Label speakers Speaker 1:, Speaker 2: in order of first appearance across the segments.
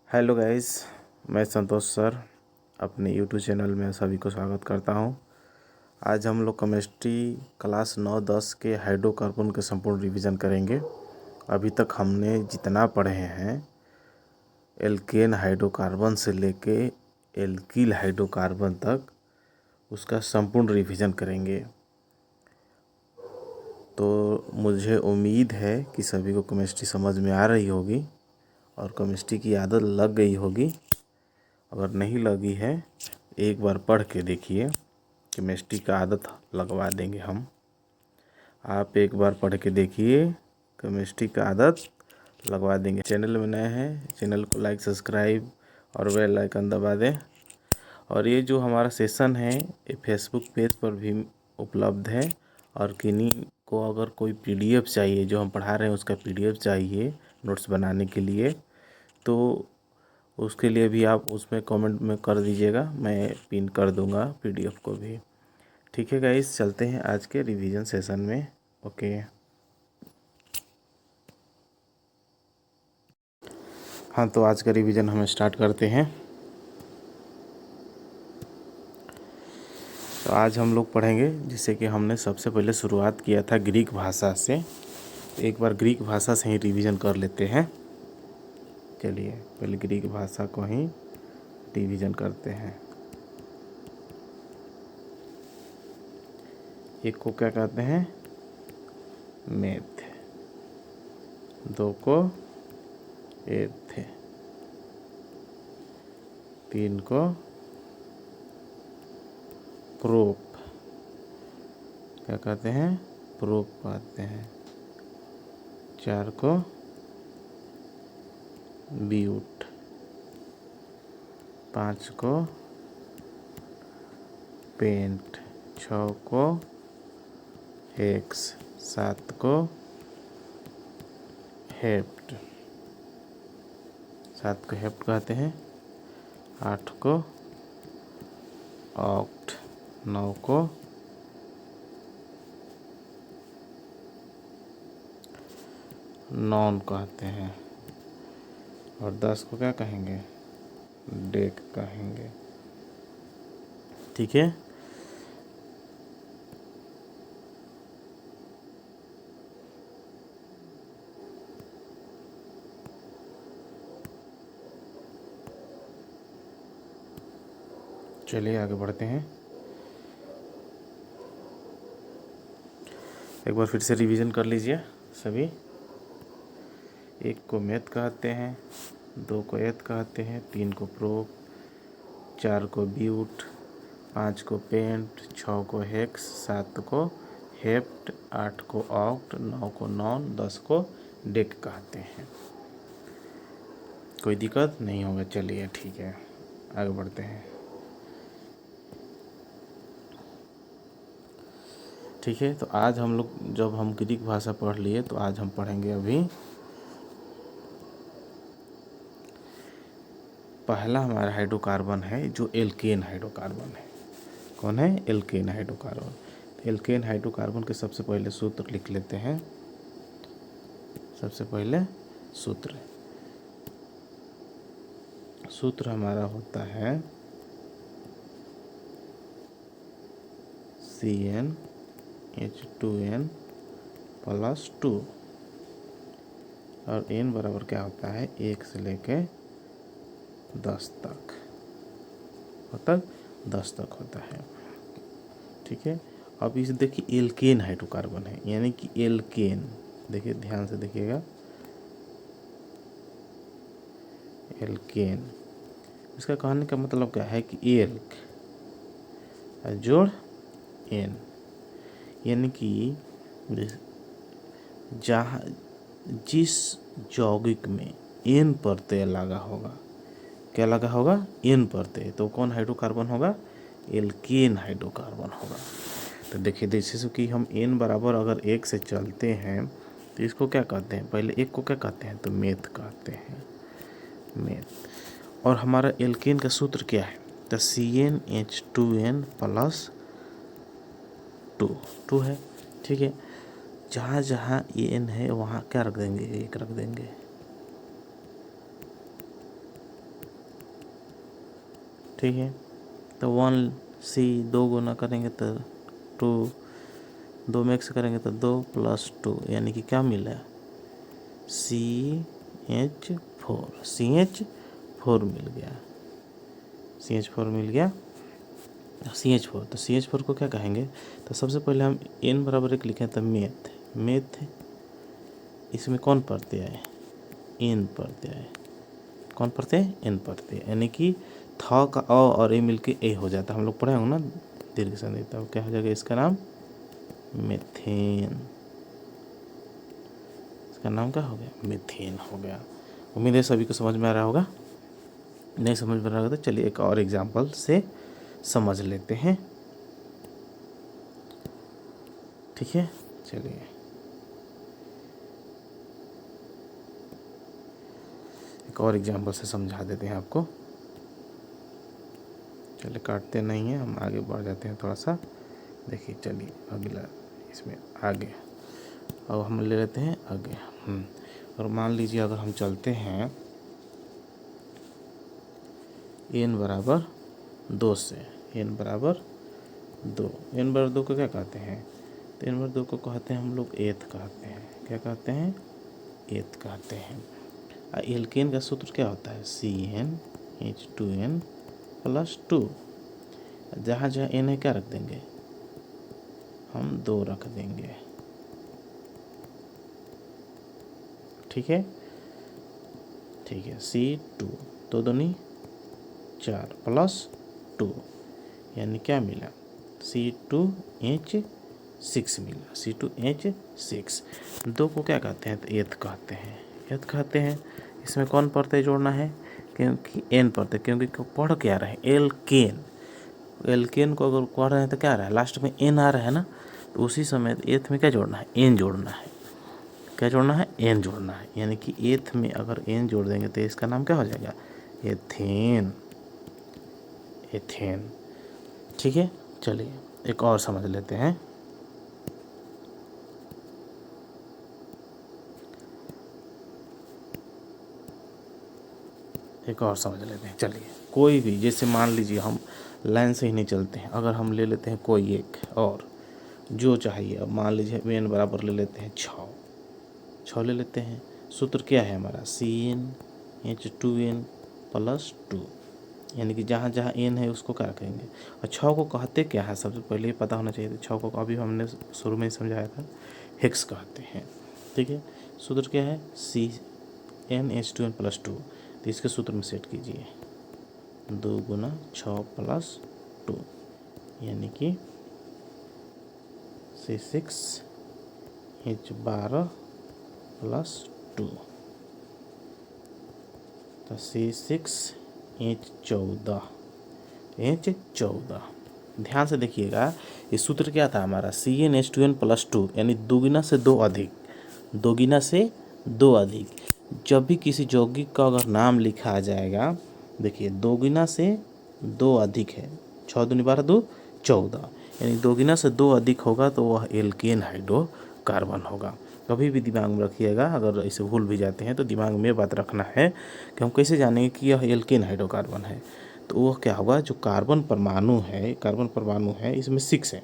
Speaker 1: Hello guys, मैं संतोष sir अपने YouTube channel में सभी को स्वागत करता हूं। आज हम लोग केमिस्ट्री क्लास 9-10 के हाइड्रोकार्बन के संपूर्ण रिवीजन करेंगे। अभी तक हमने जितना पढ़े हैं एल्केन हाइड्रोकार्बन से लेके एल्कील हाइड्रोकार्बन तक उसका संपूर्ण रिवीजन करेंगे। तो मुझे उम्मीद है कि सभी को केमिस्ट्री समझ में आ रही होगी और केमिस्ट्री की आदत लग गई होगी। अगर नहीं लगी है एक बार पढ़ के देखिए, केमिस्ट्री का आदत लगवा देंगे हम। आप एक बार पढ़ के देखिए, केमिस्ट्री का आदत लगवा देंगे। चैनल में नए हैं, चैनल को लाइक, सब्सक्राइब और बेल आइकन दबा दें। और ये जो हमारा सेशन है ये फेसबुक पेज पर भी उपलब्ध है। और किन्हीं को अगर कोई पीडीएफ चाहिए, जो हम पढ़ा रहे हैं उसका पीडीएफ चाहिए नोट्स बनाने के लिए, तो उसके लिए भी आप उसमें कमेंट में कर दीजिएगा, मैं पिन कर दूंगा पीडीएफ को भी। ठीक है गाइस, चलते हैं आज के रिवीजन सेशन में। ओके, हाँ तो आज का रिवीजन हम स्टार्ट करते हैं। तो आज हम लोग पढ़ेंगे, जिससे कि हमने सबसे पहले शुरुआत किया था ग्रीक भाषा से। एक बार ग्रीक भाषा से ही रिवीजन कर लेते हैं। चलिए पहले ग्रीक भाषा को ही रिवीजन करते हैं। एक को क्या कहते हैं? मेथ। दो को एथ। तीन को प्रोप। क्या कहते हैं? प्रोप कहते हैं। चार को ब्यूट। पाँच को पेंट। छः को हेक्स। सात को हेप्ट। सात को हेप्ट कहते हैं। आठ को ऑक्ट। नौ को नॉन कहते हैं। और 10 को क्या कहेंगे? डेक कहेंगे। ठीक है, चलिए आगे बढ़ते हैं। एक बार फिर से रिवीजन कर लीजिए सभी। एक को मेथ कहते हैं, दो को एथ कहते हैं, तीन को प्रोप, चार को ब्यूट, पाँच को पेंट, छः को हेक्स, सात को हेप्ट, आठ को ऑक्ट, नौ को नॉन, 10 को डेक कहते हैं। कोई दिक्कत नहीं होगा। चलिए ठीक है, आगे बढ़ते हैं। ठीक है, तो आज हम लोग जब हम ग्रीक भाषा पढ़ लिए तो आज हम पढ़ेंगे अभी पहला हमारा हाइड्रोकार्बन है जो एल्केन हाइड्रोकार्बन है। कौन है? Alkene hydrocarbon. एल्केन हाइड्रोकार्बन के सबसे पहले सूत्र लिख लेते हैं। सबसे पहले सूत्र हमारा होता है CnH2n+2 और n बराबर क्या होता है? 1 से लेके 10 तक होता है। ठीक है, अब इसे देखिए एल्केन हाइड्रोकार्बन है, यानी कि एल्केन। देखिए ध्यान से देखिएगा, एल्केन। इसका कहने का मतलब क्या है कि एल्क जोड़ एन, यानी कि जहाँ जिस यौगिक में एन प्रत्यय लगा होगा, क्या लगा होगा? एन प्रत्यय, तो कौन हाइड्रोकार्बन होगा? एल्केन हाइड्रोकार्बन होगा। तो देखिए जैसे कि हम एन बराबर अगर 1 से चलते हैं तो इसको क्या कहते हैं? पहले एक को क्या कहते हैं? तो मेथ कहते हैं, मेथ। और हमारा एल्केन का सूत्र क्या है? तो CnH2n+2 है। ठीक है, जहाँ जहाँ एन है वहाँ क्या रख देंगे? 1 रख देंगे। ठीक है। तो 1 C 2 गुना करेंगे तो 2, 2 मिक्स करेंगे तो 2 + 2 यानी कि क्या मिला CH4, CH4 मिल गया, CH4 मिल गया। CH4, तो CH4 को क्या कहेंगे? तो सबसे पहले हम N बराबर 1 लिखें तो मेथ इसमें कौन प्रत्यय है? N प्रत्यय है। कौन प्रत्यय? N प्रत्यय, यानी कि थ का अ और ए मिलके ए हो जाता है। हम लोग पढ़े होंगे ना दीर्घ संधि, तो क्या हो जाएगा? इसका नाम मीथेन। इसका नाम क्या हो गया? मीथेन हो गया। उम्मीद है सभी को समझ में आ रहा होगा। नहीं समझ में आ रहा होगा तो चलिए एक और एग्जाम्पल से समझ लेते हैं। ठीक है, चलिए एक और एग्जाम्पल से समझा देते हैं आपको। चलिए काटते नहीं हैं, हम आगे बढ़ जाते हैं थोड़ा सा। देखिए चलिए अगला इसमें आगे, अब हम ले लेते हैं आगे। और मान लीजिए अगर हम चलते हैं n बराबर 2 से, n बराबर 2, n बराबर 2 को क्या कहते हैं? तो n बराबर 2 को कहते हैं हम लोग एथ कहते हैं। क्या कहते हैं? एथ कहते हैं। एल्केन का सूत्र क्या होता है? CnH2n + 2। जहाँ जहाँ n है क्या रख देंगे? हम 2 रख देंगे। ठीक है, ठीक है। C2 2 दूनी 4 + 2 यानी क्या मिला? C2H6 मिला, C2H6। 2 को क्या कहते हैं? तो एथ कहते हैं, एथ कहते हैं। इसमें कौन प्रत्यय जोड़ना है? क्योंकि n प्रत्यय, क्योंकि पढ़ क्या रहे? एल्केन। एल्केन को अगर पढ़ रहे हैं तो क्या आ रहा है? लास्ट में n आ रहा है ना, तो उसी समय एथ में क्या जोड़ना है? n जोड़ना है। क्या जोड़ना है? n जोड़ना है, यानी कि एथ में अगर n जोड़ देंगे तो इसका नाम क्या हो जाएगा? Ethane, ethane. ठीक है, चलिए एक और समझ लेते हैं। एक और समझ लेते हैं। चलिए कोई भी, जैसे मान लीजिए हम लाइन से ही नहीं चलते हैं, अगर हम ले लेते हैं कोई एक और जो चाहिए। अब मान लीजिए n बराबर ले लेते हैं 6 ले लेते हैं। सूत्र क्या है हमारा? CnH2n + 2, यानी कि जहाँ जहाँ n है उसको क्या रखेंगे? और 6 को कहते क्या है? सबसे पहले ये पता होना चाहिए। 6 को अभी हमने शुरू में ही समझाया था, हेक्स कहते हैं। ठीक है, सूत्र क्या है? CnH2n + 2। तो इसके सूत्र में सेट कीजिए, 2 गुना 6 + 2 यानी कि C6H12 + 2, तो C6H14, H14। ध्यान से देखिएगा, ये सूत्र क्या था हमारा? CnH2n + 2 यानी दोगुना से 2 अधिक, दोगुना से 2 अधिक। जब भी किसी यौगिक का अगर नाम लिखा जाएगा, देखिए दोगुना से 2 अधिक है, 6 दूनी 12 2 14, यानी दोगुना से 2 अधिक होगा तो वह एल्केन हाइड्रोकार्बन होगा। कभी भी दिमाग में रखिएगा, अगर ऐसे भूल भी जाते हैं तो दिमाग में बात रखना है कि हम कैसे जानेंगे कि यह एल्केन हाइड्रोकार्बन है। तो वह क्या होगा? जो कार्बन परमाणु है इसमें 6 है,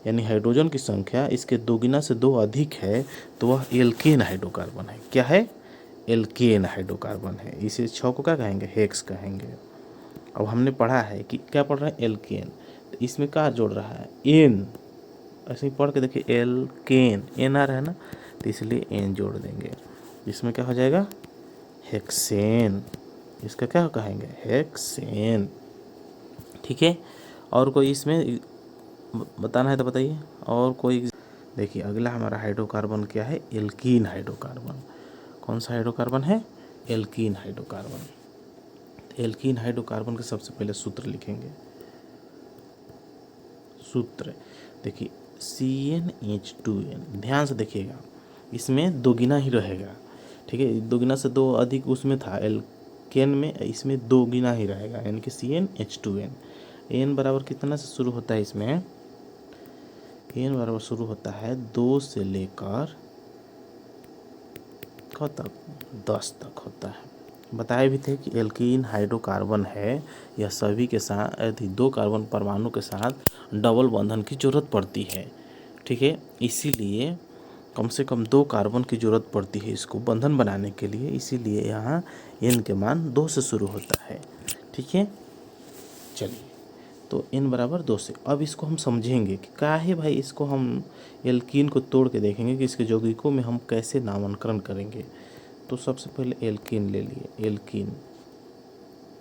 Speaker 1: यानी हाइड्रोजन की संख्या इसके दोगुना से 2 अधिक है, तो वह एल्केन हाइड्रोकार्बन है। क्या है? एल्केन हाइड्रोकार्बन है। इसे 6 को क्या कहेंगे? हेक्स कहेंगे। अब हमने पढ़ा है कि क्या पढ़ रहे हैं? एल्केन। तो इसमें क्या जोड़ रहा है? एन। ऐसे ही पढ़ के देखिए, एल्केन, एन आ रहा है ना, तो इसलिए एन जोड़ देंगे। इसमें क्या हो जाएगा? हेक्सेन। इसका क्या कहेंगे? हेक्सेन। ठीक है, और कोई इसमें बताना है तो बताइए, और कोई। देखिए अगला हमारा हाइड्रोकार्बन क्या है? Alkene hydrocarbon. कौन सा हाइड्रोकार्बन है? Alkene hydrocarbon. एल्कीन हाइड्रोकार्बन के सबसे पहले सूत्र लिखेंगे। सूत्र देखिए, CnH2n। ध्यान से देखिएगा, इसमें दोगुना ही रहेगा। ठीक है, दोगुना से 2 अधिक उसमें था एल्केन में, इसमें दोगुना ही रहेगा, यानी कि CnH2n। n बराबर कितना से शुरू होता है? इसमें n बराबर शुरू होता है 2 से लेकर कब तक? 10 तक होता है। बताए भी थे कि एल्कीन हाइड्रोकार्बन है, यह सभी के साथ 2 कार्बन परमाणु के साथ डबल बंधन की जरूरत पड़ती है। ठीक है, इसीलिए कम से कम 2 कार्बन की जरूरत पड़ती है इसको बंधन बनाने के लिए, इसीलिए यहाँ n के मान 2 से शुरू होता है। ठीक है, चलिए तो n बराबर 2 से। अब इसको हम समझेंगे कि क्या है भाई, इसको हम एल्कीन को तोड़ के देखेंगे कि इसके यौगिकों में हम कैसे नामांकन करेंगे। तो सबसे पहले एल्कीन ले लिए,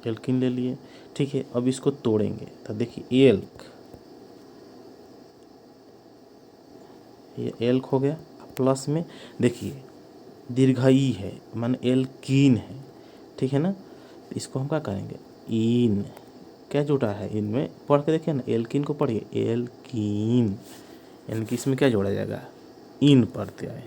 Speaker 1: एल्कीन ले लिए। ठीक है, अब इसको तोड़ेंगे तो देखिए ये एल्क हो गया, प्लस में देखिए दीर्घई है माने एल्कीन है। ठीक है ना, इसको हम क्या करेंगे, इन क्या जुड़ा है इनमें, पढ़ के देखिए ना, एल्कीन को पढ़िए, एल्कीन यानी कि इसमें क्या जोड़ा जाएगा, इन प्रत्यय।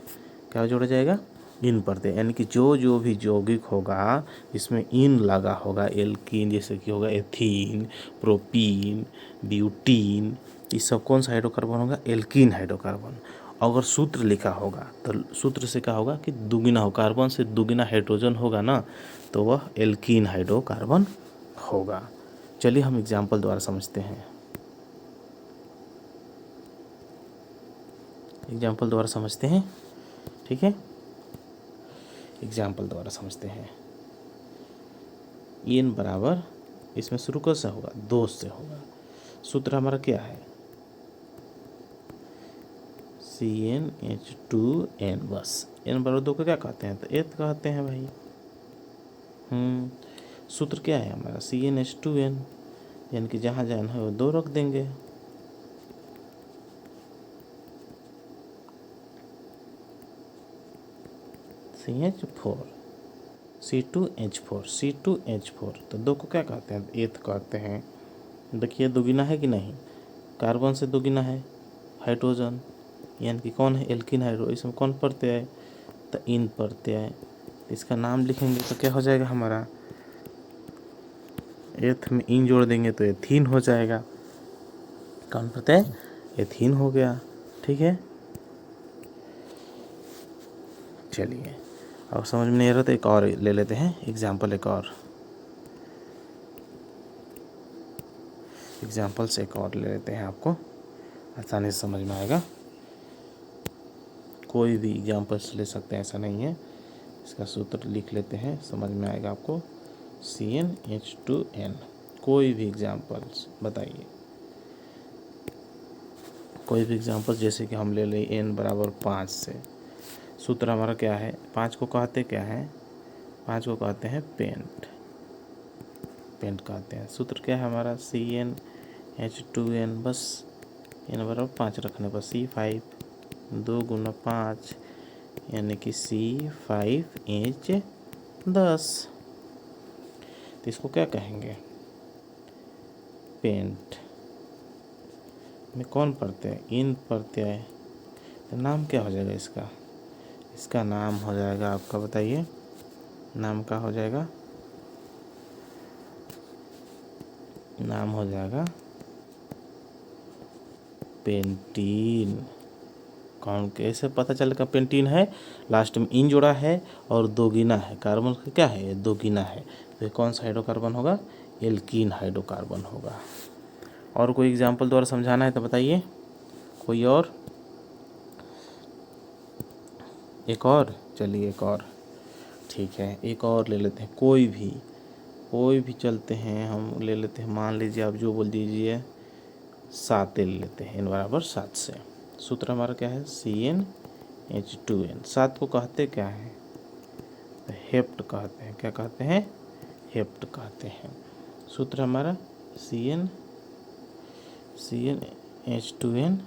Speaker 1: क्या जोड़ा जाएगा, इन प्रत्यय, यानी कि जो भी यौगिक होगा इसमें इन लगा होगा एल्कीन, जैसे कि होगा एथीन, प्रोपीन, ब्यूटीन, ये सब कौन सा हाइड्रोकार्बन होगा, एल्कीन हाइड्रोकार्बन। अगर सूत्र लिखा होगा तो सूत्र से क्या होगा कि दुगुना हो, कार्बन से दुगुना हाइड्रोजन होगा ना, तो वह एल्कीन हाइड्रोकार्बन होगा। चलिए हम एग्जाम्पल द्वारा समझते हैं, एग्जाम्पल द्वारा समझते हैं। ठीक है, एग्जाम्पल द्वारा समझते हैं। n बराबर इसमें शुरू कैसे होगा, 2 से होगा। सूत्र हमारा क्या है, CnH2n, बस n बराबर 2 को क्या कहते हैं, तो एथ कहते हैं भाई। सूत्र क्या है हमारा, CnH2n, यानी कि जहाँ जहाँ है वो 2 रख देंगे। CH4, C2H4, तो 2 को क्या कहते हैं, एथ कहते हैं। देखिए दुगुना है कि नहीं, कार्बन से दुगुना है हाइड्रोजन, यानी कि कौन है, एल्कीन हाइड्रो, इसमें कौन प्रत्यय है, तो इन प्रत्यय। इसका नाम लिखेंगे तो क्या हो जाएगा हमारा, एथ में इन जोड़ देंगे तो एथीन हो जाएगा। कौन प्रत्यय, एथीन हो गया। ठीक है, चलिए अब समझ में नहीं आ रहा तो एक और ले लेते हैं एग्जाम्पल, एक और एग्जाम्पल से एक और ले लेते हैं, आपको आसानी से समझ में आएगा। कोई भी एग्जाम्पल्स ले सकते हैं, ऐसा नहीं है। इसका सूत्र लिख लेते हैं, समझ में आएगा आपको, CnH2n। कोई भी एग्जाम्पल्स बताइए, कोई भी एग्जाम्पल, जैसे कि हम ले लें n बराबर 5 से। सूत्र हमारा क्या है, 5 को कहते क्या है, 5 को कहते हैं पेंट, पेंट कहते हैं। सूत्र क्या है हमारा, CnH2n, बस n बराबर 5 रखने पर C5, 2 गुना 5 यानी कि C5H10। तो इसको क्या कहेंगे, पेंट में कौन प्रत्यय, इन प्रत्यय। तो नाम क्या हो जाएगा इसका, इसका नाम हो जाएगा आपका, बताइए नाम क्या हो जाएगा, नाम हो जाएगा पेंटीन। कौन, कैसे पता चलेगा पेंटीन है, लास्ट में इन जोड़ा है और दोगुना है, कार्बन का क्या है, दोगुना है, तो ये कौन सा हाइड्रोकार्बन होगा, एल्कीन हाइड्रोकार्बन होगा। और कोई एग्जाम्पल द्वारा समझाना है तो बताइए, कोई और, एक और, चलिए एक और, ठीक है एक और ले लेते हैं, कोई भी चलते हैं, हम ले लेते हैं, मान लीजिए आप जो बोल दीजिए 7 ले लेते हैं, n बराबर 7 से। सूत्र हमारा क्या है, CnH2n। 7 को कहते क्या है, हेप्ट कहते हैं, क्या कहते हैं, हेप्ट कहते हैं। सूत्र हमारा CnH2n,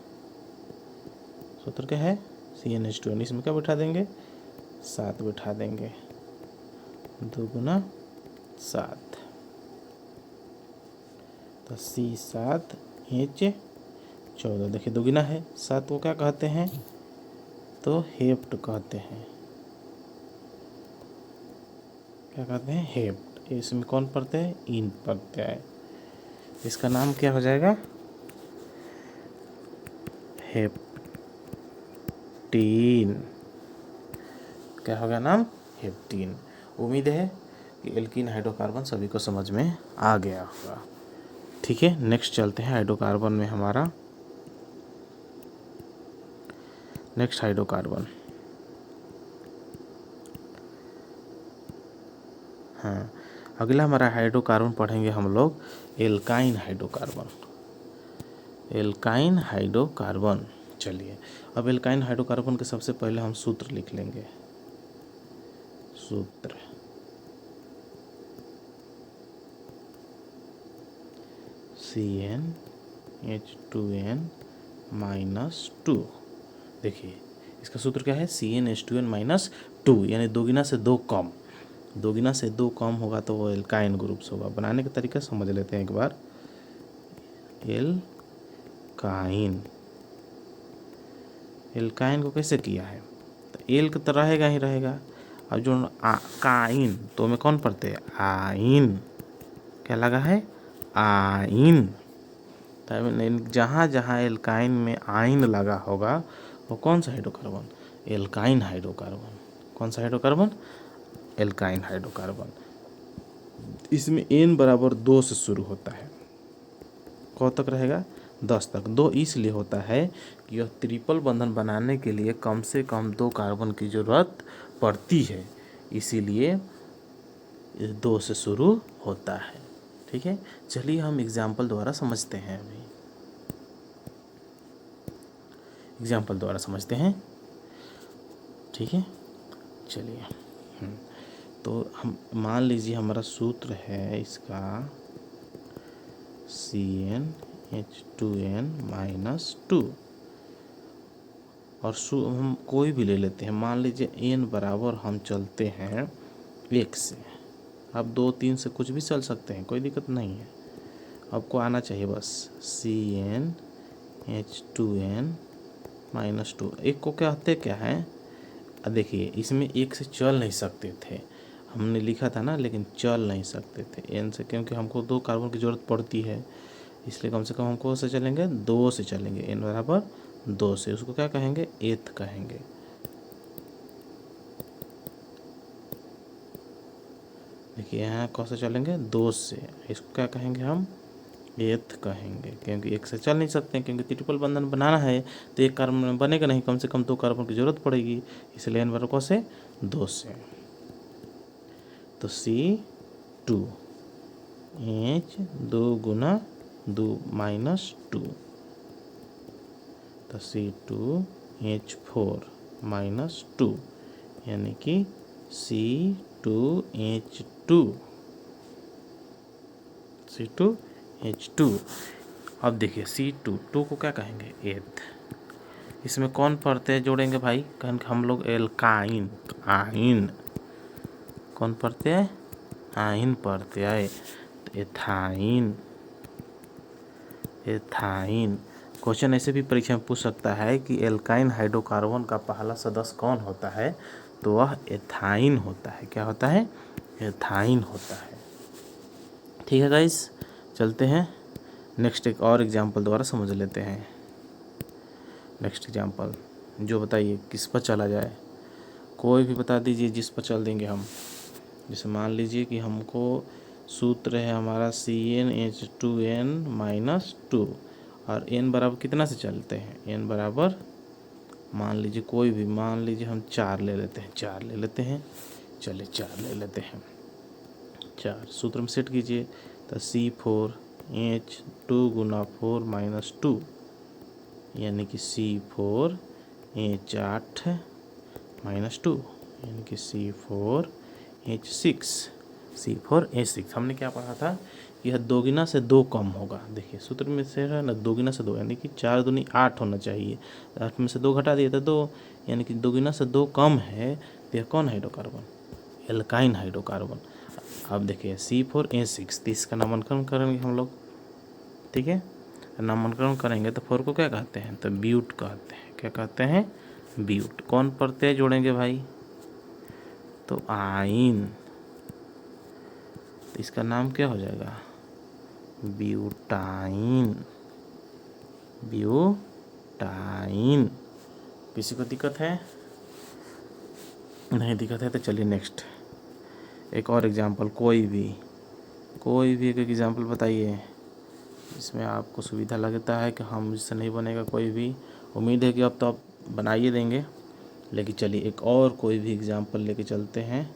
Speaker 1: सूत्र क्या है, CnH2n, इसमें क्या बैठा देंगे, 7 बैठा देंगे, 2 गुना 7, तो C7H14। देखिए दुगुना है, 7 को क्या कहते हैं, तो हेप्ट कहते हैं, क्या कहते हैं, हेप्ट। इसमें कौन प्रत्यय है, इन प्रत्यय। इसका नाम क्या हो जाएगा, हेप्टीन। क्या होगा नाम, हेप्टीन। उम्मीद है कि एल्कीन हाइड्रोकार्बन सभी को समझ में आ गया होगा। ठीक है, नेक्स्ट चलते हैं हाइड्रोकार्बन में हमारा। नेक्स्ट हाइड्रोकार्बन, हाँ, अगला हमारा हाइड्रोकार्बन पढ़ेंगे हम लोग एल्काइन हाइड्रोकार्बन। एल्काइन हाइड्रोकार्बन, चलिए अब एल्काइन हाइड्रोकार्बन के सबसे पहले हम सूत्र लिख लेंगे। सूत्र CnH2n-2। देखिए इसका सूत्र क्या है, CnH2n-2, यानी दोगुना से दो कम। दोगुना से दो कम होगा तो वो एल्काइन ग्रुप्स होगा। बनाने का तरीका समझ लेते हैं एक बार। एल्काइन, एल्काइन को कैसे किया है, तो एल का तो रहेगा ही रहेगा। अब जो काइन, तो में कौन पढ़ते हैं, आइन, क्या लगा है, आइन। जहाँ जहाँ एल्काइन में आइन लगा होगा वो कौन सा हाइड्रोकार्बन, एल्काइन हाइड्रोकार्बन। कौन सा हाइड्रोकार्बन, एल्काइन हाइड्रोकार्बन। इसमें n बराबर 2 से शुरू होता है। कब तक रहेगा, 10 तक। 2 इसलिए होता है कि यह ट्रिपल बंधन बनाने के लिए कम से कम 2 कार्बन की ज़रूरत पड़ती है, इसीलिए 2 से शुरू होता है। ठीक है, चलिए हम एग्जाम्पल द्वारा समझते हैं। अभी एग्जाम्पल द्वारा समझते हैं। ठीक है, चलिए तो हम मान लीजिए हमारा सूत्र है इसका CnH2n-2, और हम कोई भी ले लेते हैं। मान लीजिए n बराबर हम चलते हैं 1 से। अब 2 3 से कुछ भी चल सकते हैं, कोई दिक्कत नहीं है। आपको आना चाहिए बस CnH2n-2। एक को कहते क्या है, देखिए इसमें 1 से चल नहीं सकते थे, हमने लिखा था ना, लेकिन चल नहीं सकते थे n से, क्योंकि हमको 2 कार्बन की ज़रूरत पड़ती है, इसलिए कम से कम हमको से चलेंगे 2 से चलेंगे। n बराबर 2 से, उसको क्या कहेंगे, एथ कहेंगे। देखिए यहाँ कौन से चलेंगे, 2 से, इसको क्या कहेंगे हम, एथ कहेंगे, क्योंकि 1 से चल नहीं सकते हैं, क्योंकि ट्रिपल बंधन बनाना है तो 1 कार्बन बनेगा नहीं, कम से कम 2 कार्बन की ज़रूरत पड़ेगी, इसलिए n बराबर कौन से, 2 से। तो C2H 2 गुना 2 -2, तो C2H4 -2, यानी कि C2H2। अब देखिए C2 को क्या कहेंगे, एथ। इसमें कौन पढ़ते जोड़ेंगे भाई, कहेंगे हम लोग एल्काइन, आइन। कौन पढ़ते हैं, आइन पढ़ते आए, तो एथाइन। एथाइन क्वेश्चन ऐसे भी परीक्षा में पूछ सकता है कि एल्काइन हाइड्रोकार्बन का पहला सदस्य कौन होता है, तो वह एथाइन होता है। क्या होता है, एथाइन होता है। ठीक है गाइस, चलते हैं नेक्स्ट एक और एग्जाम्पल द्वारा समझ लेते हैं। नेक्स्ट एग्जाम्पल जो बताइए किस पर चला जाए, कोई भी बता दीजिए जिस पर चल देंगे हम। जैसे मान लीजिए कि हमको सूत्र है हमारा CnH2n-2, और n बराबर कितना से चलते हैं, n बराबर मान लीजिए कोई भी, मान लीजिए हम 4 ले लेते हैं, 4 ले लेते हैं, चलिए 4 ले लेते हैं। 4 सूत्र में सेट कीजिए, तो C4H2 गुना 4 -2, यानी कि C4H8 -2, यानी कि C4H6। हमने क्या पढ़ा था, यह दोगुना से 2 कम होगा। देखिए सूत्र में से है ना, दोगुना से 2, यानी कि 4 दूनी 8 होना चाहिए। 8 में से 2 घटा दिए तो 2, यानी कि दोगुना से 2 कम है, तो यह कौन हाइड्रोकार्बन, एल्काइन हाइड्रोकार्बन। अब देखिए C4H6, तो इसका नामांकन करेंगे हम लोग। ठीक है, नामांकन करेंगे तो 4 को क्या कहते हैं, तो ब्यूट कहते हैं। क्या कहते हैं, ब्यूट। कौन प्रत्यय जोड़ेंगे भाई, तो आइन, तो इसका नाम क्या हो जाएगा, ब्यूटाइन। ब्यूटाइन। किसी को दिक्कत है, नहीं दिक्कत है तो चलिए नेक्स्ट एक और एग्जाम्पल, कोई भी एक एग्जाम्पल बताइए इसमें आपको सुविधा लगता है कि हम इससे नहीं बनेगा कोई भी। उम्मीद है कि अब तो आप बना ही देंगे, लेकिन चलिए एक और कोई भी एग्जाम्पल लेके चलते हैं।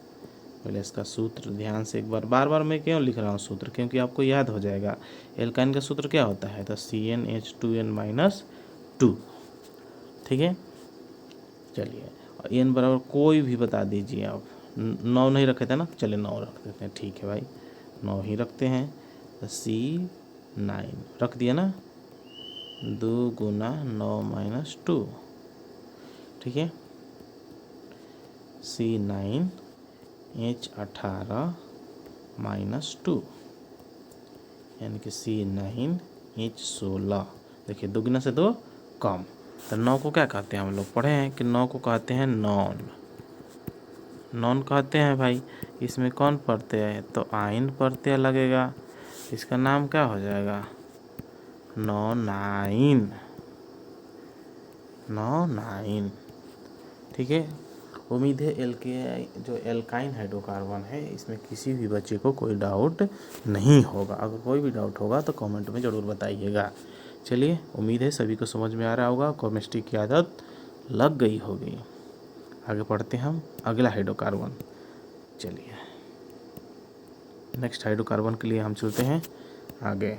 Speaker 1: पहले इसका सूत्र ध्यान से एक बार बार मैं क्यों लिख रहा हूँ सूत्र, क्योंकि आपको याद हो जाएगा। एल्काइन का सूत्र क्या होता है, तो CnH2n-2। ठीक है, चलिए और n बराबर कोई भी बता दीजिए आप। 9 नहीं रखे थे ना, चलिए 9 रख देते हैं। ठीक है भाई, 9 ही रखते हैं। तो C9 रख दिया ना, 2 गुना 9-2। ठीक है, C9H18-2 यानी कि C9H16। देखिए 2 गुना से 2 कम। तो 9 को क्या कहते हैं, हम लोग पढ़े हैं कि 9 को कहते हैं नॉन कहते हैं भाई। इसमें कौन प्रत्यय है, तो आइन प्रत्यय लगेगा, इसका नाम क्या हो जाएगा, नॉनाइन। ठीक है, उम्मीद है जो एल्काइन हाइड्रोकार्बन है इसमें किसी भी बच्चे को कोई डाउट नहीं होगा। अगर कोई भी डाउट होगा तो कमेंट में ज़रूर बताइएगा। चलिए, उम्मीद है सभी को समझ में आ रहा होगा, केमिस्ट्री की आदत लग गई होगी। आगे पढ़ते हैं हम अगला हाइड्रोकार्बन। चलिए नेक्स्ट हाइड्रोकार्बन के लिए हम चलते हैं आगे।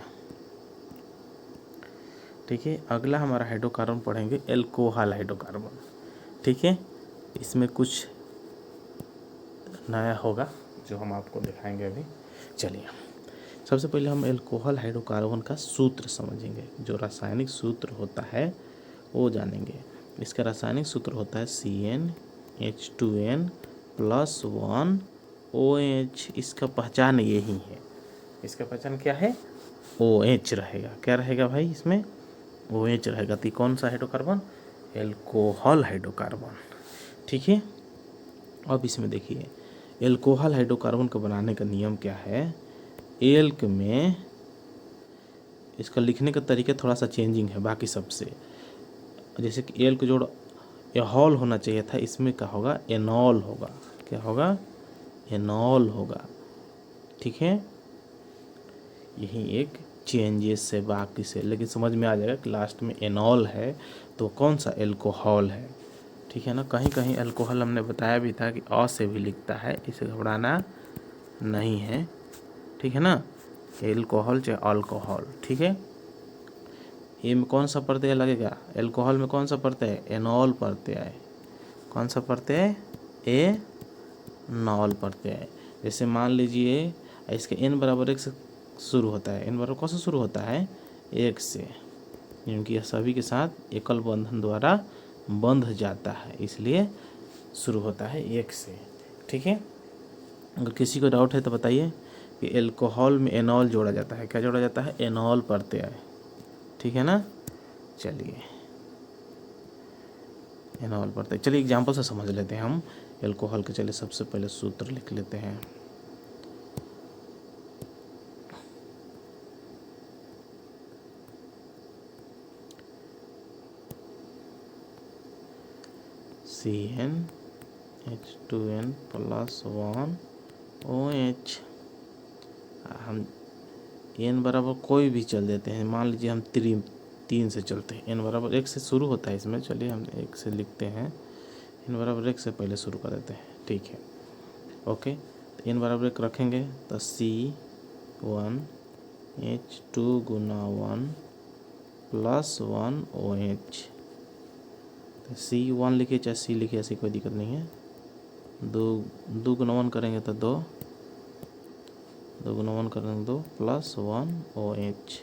Speaker 1: ठीक है, अगला हमारा हाइड्रोकार्बन पढ़ेंगे एल्कोहल हाइड्रोकार्बन। ठीक है, इसमें कुछ नया होगा जो हम आपको दिखाएंगे अभी। चलिए सबसे पहले हम एल्कोहल हाइड्रोकार्बन का सूत्र समझेंगे। जो रासायनिक सूत्र होता है वो जानेंगे। इसका रासायनिक सूत्र होता है CnH2n+1OH। इसका पहचान यही है, इसका पहचान क्या है, OH रहेगा। क्या रहेगा भाई, इसमें OH रहेगा। तो कौन सा हाइड्रोकार्बन, एल्कोहल हाइड्रोकार्बन। ठीक है, अब इसमें देखिए एल्कोहल हाइड्रोकार्बन को बनाने का नियम क्या है। एल्क में इसका लिखने का तरीका थोड़ा सा चेंजिंग है बाकी सबसे। जैसे कि एल्क जोड़ एहॉल होना चाहिए था, इसमें क्या होगा, एनॉल होगा। क्या होगा, एनॉल होगा। ठीक है, यही एक चेंजेस है बाकी से, लेकिन समझ में आ जाएगा कि लास्ट में एनॉल है तो कौन सा, एल्कोहल है। ठीक है ना, कहीं कहीं अल्कोहल हमने बताया भी था कि अ से भी लिखता है, इसे घबराना नहीं है। ठीक है ना, एल्कोहल चाहे अल्कोहल। ठीक है, ए में कौन सा प्रत्यय लगेगा, एल्कोहल में कौन सा प्रत्यय, एनॉल प्रत्यय। कौन सा प्रत्यय, एनॉल प्रत्यय। जैसे मान लीजिए इसके n बराबर 1 से शुरू होता है, n बराबर कौन से शुरू होता है, 1 से, क्योंकि यह सभी के साथ एकल बंधन द्वारा बंध जाता है, इसलिए शुरू होता है 1 से। ठीक है, अगर किसी को डाउट है तो बताइए कि एल्कोहल में एनॉल जोड़ा जाता है। क्या जोड़ा जाता है, एनॉल प्रत्यय। ठीक है ना, चलिए एनॉल प्रत्यय। चलिए एग्जाम्पल से समझ लेते हैं हम एल्कोहल के। चलिए सबसे पहले सूत्र लिख लेते हैं। CnH2n+1OH। हम n बराबर कोई भी चल देते हैं। मान लीजिए हम 3 से चलते हैं। n बराबर 1 से शुरू होता है इसमें, चलिए हम 1 से लिखते हैं। n बराबर 1 से पहले शुरू कर देते हैं। ठीक है, ओके, तो n बराबर 1 रखेंगे तो C1H2 गुना 1+1OH। तो C1 लिखिए चाहे C लिखिए, ऐसी कोई दिक्कत नहीं है। 2 गुना 1 करेंगे तो 2 गुना 1 करेंगे 2 +1OH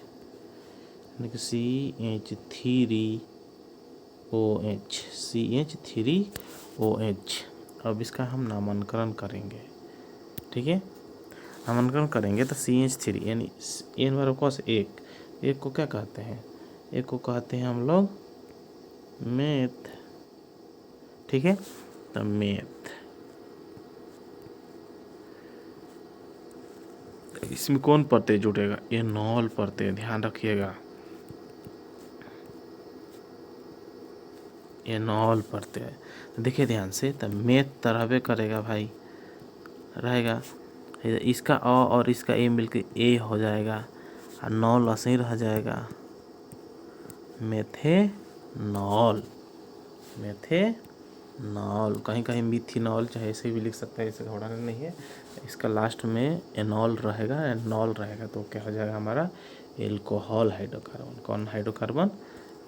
Speaker 1: यानी कि CH3OH। अब इसका हम नामांकन करेंगे। ठीक है, नामांकन करेंगे तो CH3 यानी n बराबर कौन से, 1 को क्या कहते हैं, 1 को कहते हैं हम लोग मेथ। ठीक है, तो मेथ। इसमें कौन प्रत्यय जुड़ेगा, एनॉल प्रत्यय, ध्यान रखिएगा, एनॉल प्रत्यय। देखिए ध्यान से, तो मेथ तो रहबे करेगा भाई, रहेगा। इसका अ और इसका ए मिलके ए हो जाएगा और नॉल ऐसे ही रह जाएगा, मेथेनॉल। मेथेनॉल, कहीं कहीं मिथिनॉल चाहे ऐसे भी लिख सकते हैं, इसे घबराना नहीं है। इसका लास्ट में एनॉल रहेगा, एनॉल रहेगा, तो क्या हो जाएगा हमारा एल्कोहल हाइड्रोकार्बन। कौन हाइड्रोकार्बन?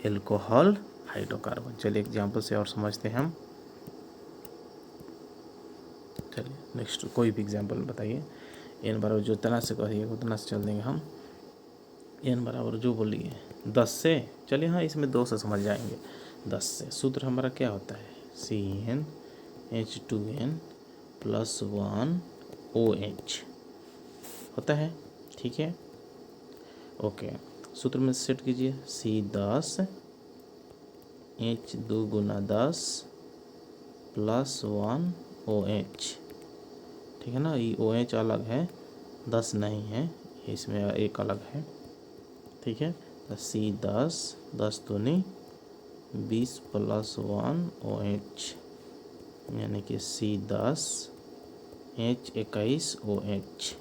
Speaker 1: Alcohol hydrocarbon. चलिए एग्जाम्पल से और समझते हैं हम। चलिए नेक्स्ट कोई भी एग्जाम्पल बताइए। एन बराबर जो जितना से कहिएगा उतना से चल देंगे हम। एन बराबर जो बोलिए 10 से, चलिए हाँ इसमें 2 से समझ जाएंगे। 10 से सूत्र हमारा क्या होता है? CnH2n + 1 OH होता है, ठीक है। ओके, सूत्र में सेट कीजिए C10 H2 × 10 + 1 OH, ठीक है ना। ये OH अलग है, 10 नहीं है, इसमें एक अलग है, ठीक है। तो C10 10 दूनी 20 + 1 OH, यानी कि C10 H21 OH।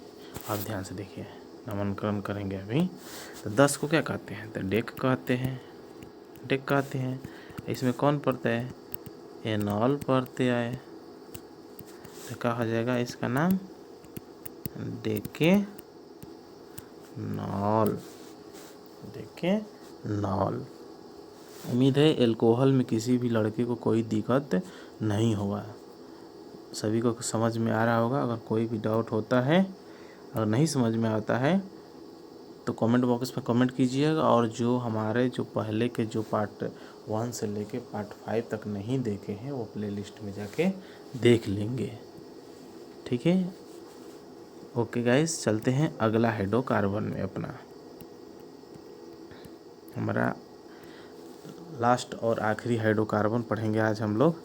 Speaker 1: आप ध्यान से देखिए, नामकरण करेंगे अभी। तो 10 को क्या कहते हैं? तो डेक कहते हैं, डेक कहते हैं। इसमें कौन पड़ता है? एनॉल पड़ते आए, तो क्या हो जाएगा इसका नाम? डेकेनॉल। डेकेनॉल। उम्मीद है एल्कोहल में किसी भी लड़के को कोई दिक्कत नहीं होगा, सभी को समझ में आ रहा होगा। अगर कोई भी डाउट होता है, अगर नहीं समझ में आता है तो कमेंट बॉक्स में कमेंट कीजिएगा। और जो हमारे जो पहले के जो पार्ट 1 से लेके पार्ट 5 तक नहीं देखे हैं वो प्लेलिस्ट में जाके देख लेंगे, ठीक है। ओके गाइस, चलते हैं अगला हाइड्रोकार्बन में। अपना हमारा लास्ट और आखिरी हाइड्रोकार्बन पढ़ेंगे आज हम लोग,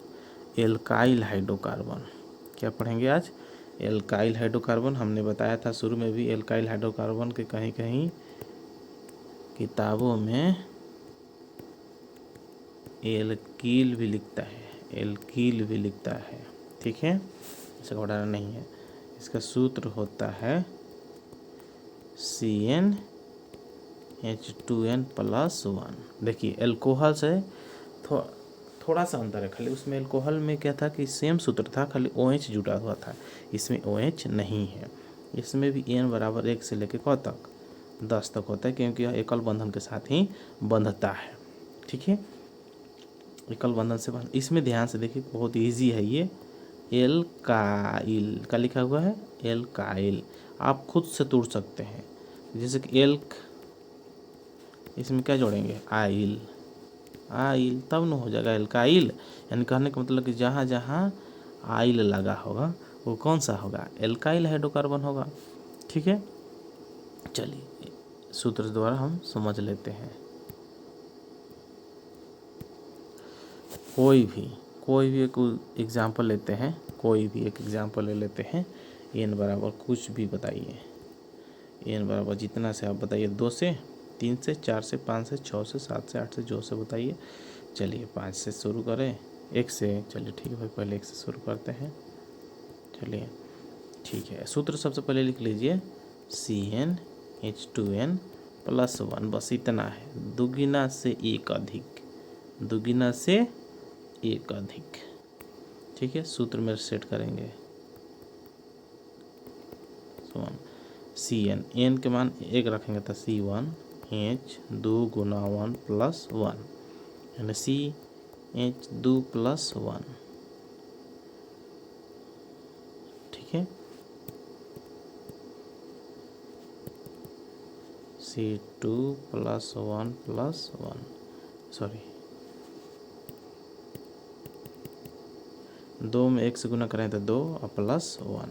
Speaker 1: एल्काइल हाइड्रोकार्बन। क्या पढ़ेंगे आज? Alkyl hydrocarbon. हमने बताया था शुरू में भी, एल्काइल हाइड्रोकार्बन के कहीं कहीं किताबों में एल्कील भी लिखता है, एल्कील भी लिखता है, ठीक है, इसे घबराना नहीं है। इसका सूत्र होता है CnH2n + 1। देखिए एल्कोहल से थोड़ा सा अंतर है, खाली उसमें एल्कोहल में क्या था कि सेम सूत्र था, खाली OH जुड़ा हुआ था, इसमें OH नहीं है। इसमें भी n बराबर 1 से लेकर क तक 10 तक होता है, क्योंकि यह एकल बंधन के साथ ही बंधता है, ठीक है। एकल बंधन से बंध, इसमें ध्यान से देखिए, बहुत इजी है ये। एल्काइल का लिखा हुआ है, एल्काइल आप खुद से तोड़ सकते हैं। जैसे कि एल्क, इसमें क्या जोड़ेंगे? आइल, आइल, तब न हो जाएगा एल्काइल। यानी कहने का मतलब कि जहाँ जहाँ आइल लगा होगा वो कौन सा होगा? एल्काइल हाइड्रोकार्बन होगा, ठीक है। चलिए सूत्र द्वारा हम समझ लेते हैं। कोई भी एक एग्जाम्पल लेते हैं, कोई भी एक एग्जाम्पल ले लेते हैं। n बराबर कुछ भी बताइए, n बराबर जितना से आप बताइए, 2 से, 3 से, 4 से, 5 से, 6 से, 7 से, 8 से, जो से बताइए। चलिए 5 से शुरू करें, 1 से। चलिए ठीक है भाई, पहले 1 से शुरू करते हैं। चलिए ठीक है, सूत्र सबसे पहले लिख लीजिए CnH2n + 1, बस इतना है। दुगुना से एक अधिक, दुगुना से एक अधिक, ठीक है। सूत्र में सेट करेंगे Cn, n के मान 1 रखेंगे तो C1H2 × 1 + 1, यानी CH2 + 1, ठीक है। C2 + 1 + 1, सॉरी 2 में 1 से गुना करें तो 2 और +1,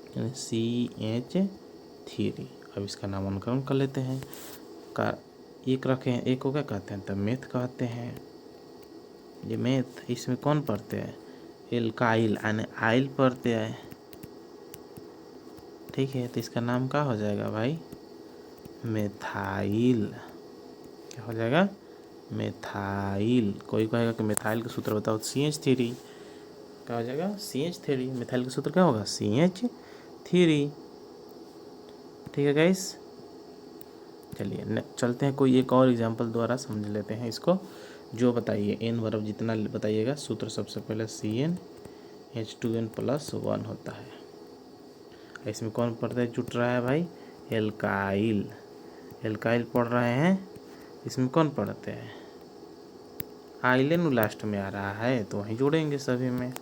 Speaker 1: यानी CH3। अब इसका नामकरण कर लेते हैं। का एक रखे हैं, एक को क्या कहते हैं? तो मेथ कहते हैं। ये मेथ, इसमें कौन पढ़ते हैं? एल्काइल, यानी आइल पढ़ते हैं, ठीक है। तो इसका नाम क्या हो जाएगा भाई? मेथाइल। क्या हो जाएगा? मेथाइल। कोई कहेगा कि मेथाइल का सूत्र बताओ, CH3। क्या हो जाएगा? CH3। मेथाइल का सूत्र क्या होगा? CH3। 3। ठीक है गाइस, चलिए चलते हैं कोई एक और एग्जांपल द्वारा समझ लेते हैं इसको। जो बताइए n बराबर जितना बताइएगा, सूत्र सबसे पहले CnH2n+1 होता है। इसमें कौन पढ़ते जुट रहा है भाई? एल्काइल। एल्काइल पढ़ रहे हैं, इसमें कौन पढ़ते हैं? आइलेन लास्ट में आ रहा है तो वहीं जोड़ेंगे सभी में।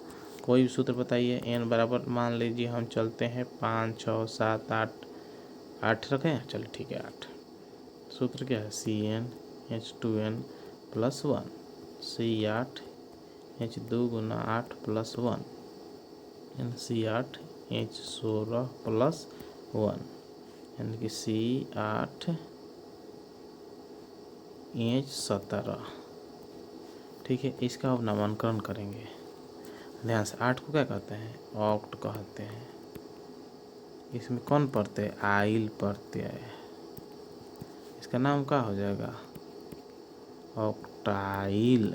Speaker 1: कोई भी सूत्र बताइए। n बराबर मान लीजिए हम चलते हैं 5, 6, 7, 8 रखें, चलिए ठीक है 8। सूत्र क्या है? CnH2n+1। C8 H2 × 8+1 यानी C8H16+1 यानी कि C8H17। ठीक है, इसका अब नामांकन करेंगे ध्यान से। 8 को क्या कहते हैं? ऑक्ट कहते हैं। इसमें कौन पढ़ते हैं? आइल पढ़ते हैं। इसका नाम क्या हो जाएगा? ऑक्टाइल।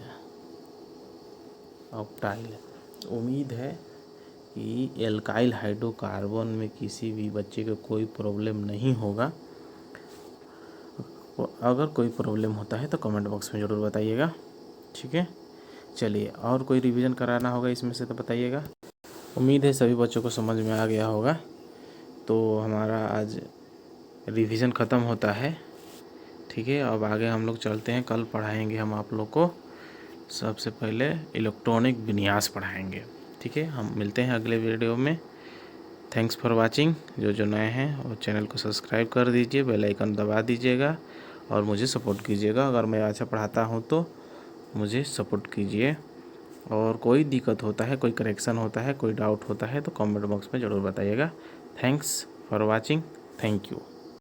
Speaker 1: ऑक्टाइल। उम्मीद है कि एल्काइल हाइड्रोकार्बन में किसी भी बच्चे को कोई प्रॉब्लम नहीं होगा। अगर कोई प्रॉब्लम होता है तो कमेंट बॉक्स में ज़रूर बताइएगा। ठीक है, चलिए और कोई रिवीजन कराना होगा इसमें से तो बताइएगा। उम्मीद है सभी बच्चों को समझ में आ गया होगा। तो हमारा आज रिवीजन ख़त्म होता है। ठीक है, अब आगे हम लोग चलते हैं। कल पढ़ाएंगे हम आप लोग को सबसे पहले इलेक्ट्रॉनिक विन्यास पढ़ाएंगे। ठीक है, हम मिलते हैं अगले वीडियो में। Thanks for watching. जो नए हैं वो चैनल को सब्सक्राइब कर दीजिए, बेल आइकन दबा दीजिएगा और मुझे सपोर्ट कीजिएगा। अगर मैं अच्छा पढ़ाता हूँ तो मुझे सपोर्ट कीजिए। और कोई दिक्कत होता है, कोई करेक्शन होता है, कोई डाउट होता है तो कमेंट बॉक्स में ज़रूर बताइएगा। Thanks for watching. Thank you.